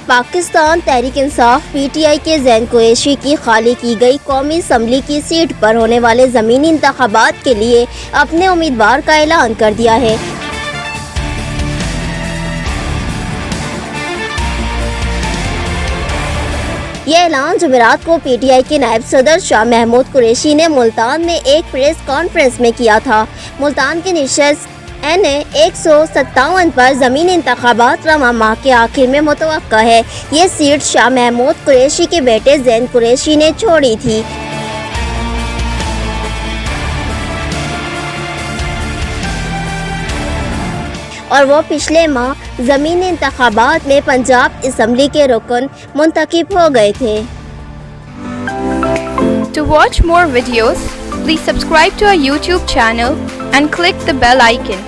Pakistan Tehreek Insaf P T I کے زین قریشی کی خالی کی گئی قومی اسمبلی کی سیٹ پر ہونے والے ضمنی انتخابات کے لیے اپنے امیدوار کا اعلان کر دیا ہے۔ یہ اعلان جمعرات کو پی ٹی آئی کے نائب صدر شاہ محمود قریشی نے ملتان میں ایک پریس کانفرنس میں کیا تھا۔ ملتان کی نشست این 157 پر ضمنی انتخابات رواں ماہ کے آخر میں متوقع ہے۔ یہ سیٹ شاہ محمود قریشی کے بیٹے زین قریشی نے چھوڑی تھی۔ اور وہ پچھلے ماہ ضمنی انتخابات میں پنجاب اسمبلی کے رکن منتخب ہو گئے تھے۔ To watch more videos, please subscribe to our YouTube channel and click the bell icon.